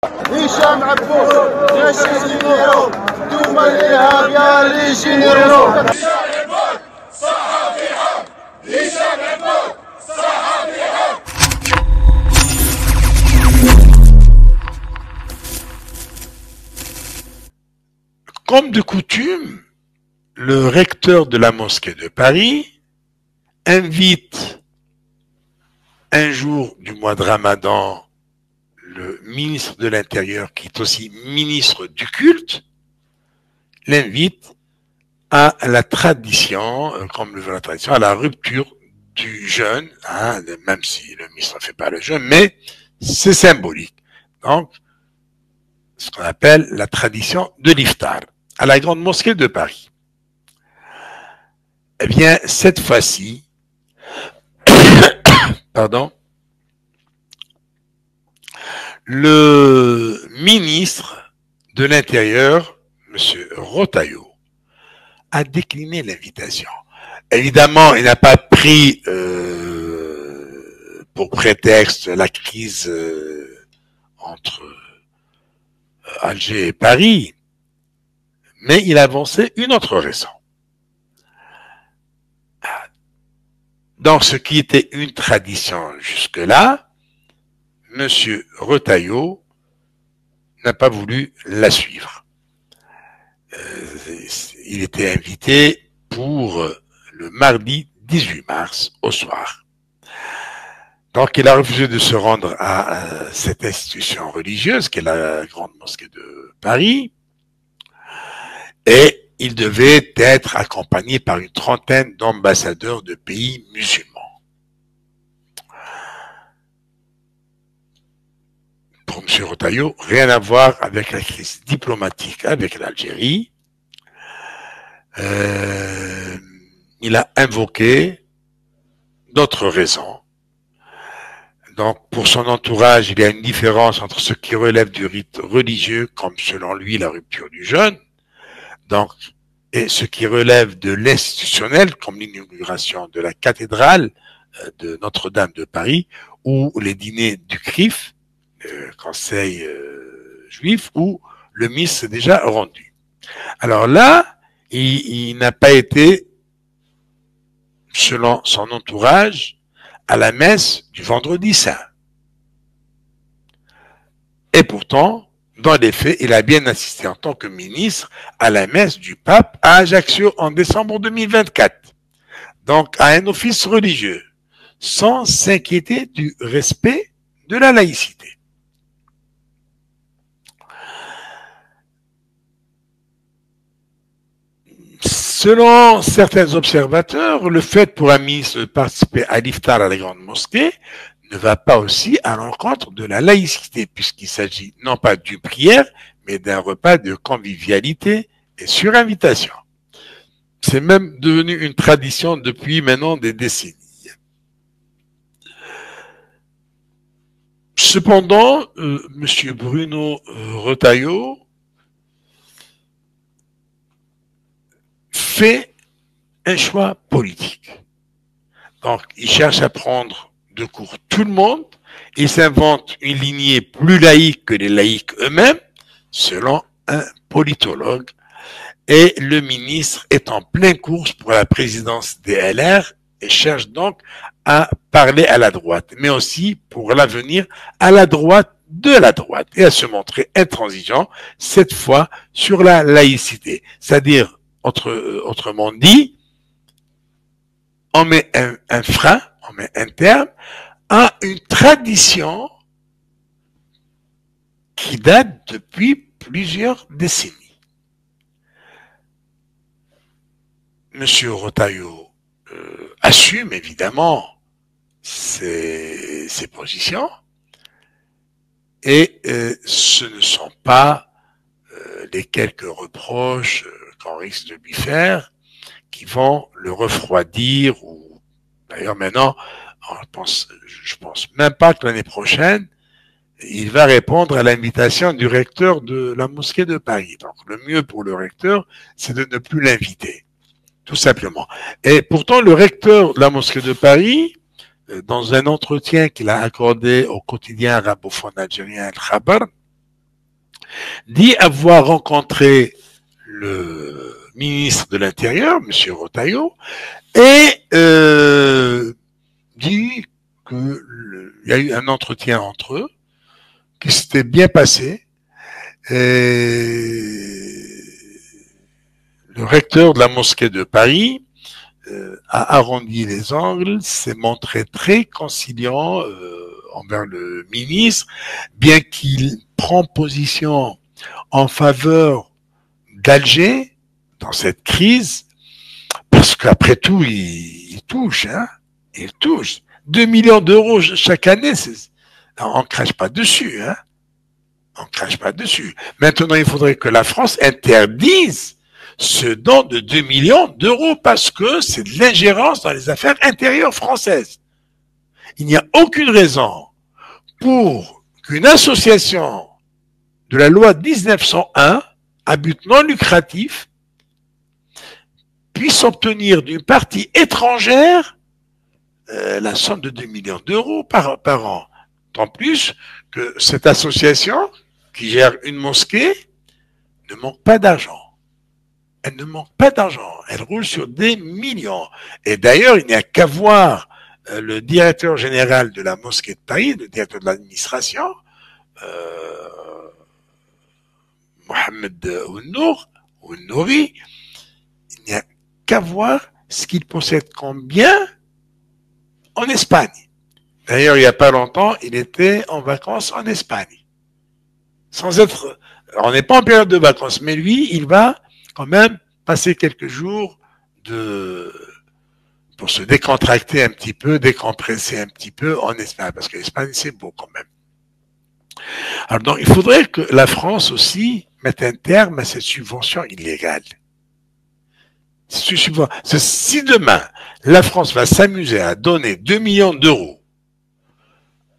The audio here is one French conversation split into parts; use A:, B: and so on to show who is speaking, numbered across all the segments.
A: هشام عبود جيش الجنيرو دوما الارهاب يا ليجينيرو هشام عبود صحفي حق هشام عبود صحفي حق.
B: Comme de coutume, le recteur de la mosquée de Paris invite un jour du mois de Ramadan le ministre de l'Intérieur, qui est aussi ministre du culte, l'invite à la tradition, comme le veut la tradition, à la rupture du jeûne, hein, même si le ministre ne fait pas le jeûne, mais c'est symbolique. Donc, ce qu'on appelle la tradition de l'iftar, à la grande mosquée de Paris. Eh bien, cette fois-ci, pardon, le ministre de l'Intérieur, M. Retailleau, a décliné l'invitation. Évidemment, il n'a pas pris pour prétexte la crise entre Alger et Paris, mais il a avancé une autre raison. Dans ce qui était une tradition jusque-là, M. Retailleau n'a pas voulu la suivre. Il était invité pour le mardi 18 mars au soir. Donc il a refusé de se rendre à cette institution religieuse qu'est la grande mosquée de Paris, et il devait être accompagné par une trentaine d'ambassadeurs de pays musulmans. Pour M. Retailleau, rien à voir avec la crise diplomatique avec l'Algérie. Il a invoqué d'autres raisons. Donc, pour son entourage, il y a une différence entre ce qui relève du rite religieux, comme selon lui la rupture du jeûne, donc, et ce qui relève de l'institutionnel, comme l'inauguration de la cathédrale de Notre-Dame de Paris, ou les dîners du CRIF, conseil juif, où le ministre s'est déjà rendu. Alors là, il n'a pas été, selon son entourage, à la messe du vendredi saint. Et pourtant, dans les faits, il a bien assisté en tant que ministre à la messe du pape à Ajaccio en décembre 2024. Donc, à un office religieux, sans s'inquiéter du respect de la laïcité. Selon certains observateurs, le fait pour un ministre de participer à l'iftar à la grande mosquée ne va pas aussi à l'encontre de la laïcité, puisqu'il s'agit non pas d'une prière, mais d'un repas de convivialité et sur invitation. C'est même devenu une tradition depuis maintenant des décennies. Cependant, M. Bruno Retailleau fait un choix politique. Donc, il cherche à prendre de court tout le monde, il s'invente une lignée plus laïque que les laïcs eux-mêmes, selon un politologue, et le ministre est en pleine course pour la présidence des LR et cherche donc à parler à la droite, mais aussi pour l'avenir à la droite de la droite, et à se montrer intransigeant, cette fois sur la laïcité. C'est-à-dire, autrement dit, on met un frein, on met un terme à une tradition qui date depuis plusieurs décennies. Monsieur Retailleau assume évidemment ses positions, et ce ne sont pas les quelques reproches qu'on risque de lui faire qui vont le refroidir, ou d'ailleurs maintenant, je pense même pas que l'année prochaine, il va répondre à l'invitation du recteur de la mosquée de Paris. Donc le mieux pour le recteur, c'est de ne plus l'inviter, tout simplement. Et pourtant, le recteur de la mosquée de Paris, dans un entretien qu'il a accordé au quotidien arabophone algérien El Khabar, dit avoir rencontré le ministre de l'Intérieur, M. Retailleau, et dit qu'il y a eu un entretien entre eux, qui s'était bien passé, et le recteur de la mosquée de Paris a arrondi les angles, s'est montré très conciliant envers le ministre, bien qu'il prend position en faveur d'Alger dans cette crise, parce qu'après tout, il touche, hein, il touche. 2 millions d'euros chaque année, on ne crache pas dessus, hein. On ne crache pas dessus. Maintenant, il faudrait que la France interdise ce don de 2 millions d'euros parce que c'est de l'ingérence dans les affaires intérieures françaises. Il n'y a aucune raison pour qu'une association de la loi 1901 à but non lucratif puisse obtenir d'une partie étrangère la somme de 2 millions d'euros par an. Tant plus que cette association qui gère une mosquée ne manque pas d'argent. Elle ne manque pas d'argent. Elle roule sur des millions. Et d'ailleurs, il n'y a qu'à voir le directeur général de la mosquée de Paris, le directeur de l'administration, Mohamed Ounnouri, il n'y a qu'à voir ce qu'il possède comme bien en Espagne. D'ailleurs, il n'y a pas longtemps, il était en vacances en Espagne. Sans être, on n'est pas en période de vacances, mais lui, il va quand même passer quelques jours pour se décontracter un petit peu, décompresser un petit peu en Espagne, parce que l'Espagne, c'est beau quand même. Alors donc, il faudrait que la France aussi mette un terme à cette subvention illégale. Si demain, la France va s'amuser à donner 2 millions d'euros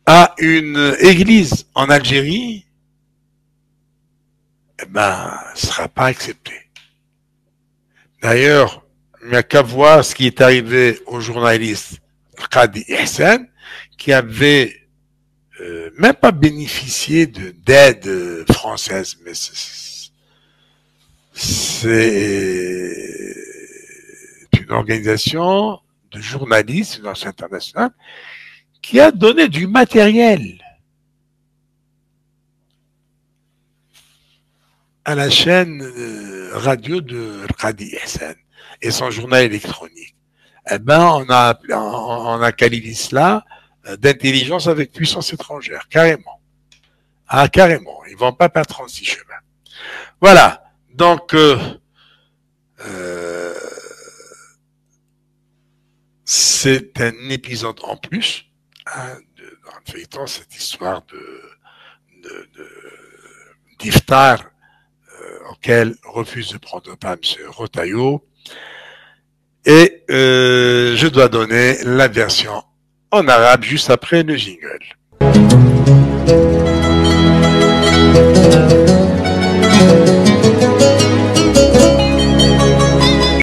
B: à une église en Algérie, eh ben, ce ne sera pas accepté. D'ailleurs, il n'y a qu'à voir ce qui est arrivé au journaliste Qadi Ihsan, qui avait même pas bénéficié d'aide française, mais c'est une organisation de journalistes, une organisation internationale, qui a donné du matériel à la chaîne radio de Qadi Ihsan et son journal électronique. Eh ben, on a qualifié cela d'intelligence avec puissance étrangère, carrément. Ah, carrément. Ils vont pas perdre 36 chemins. Voilà. Donc, c'est un épisode en plus, hein, dans le feuilleton, cette histoire d'iftar auquel refuse de prendre part M. Retailleau. Et je dois donner la version en arabe juste après le jingle.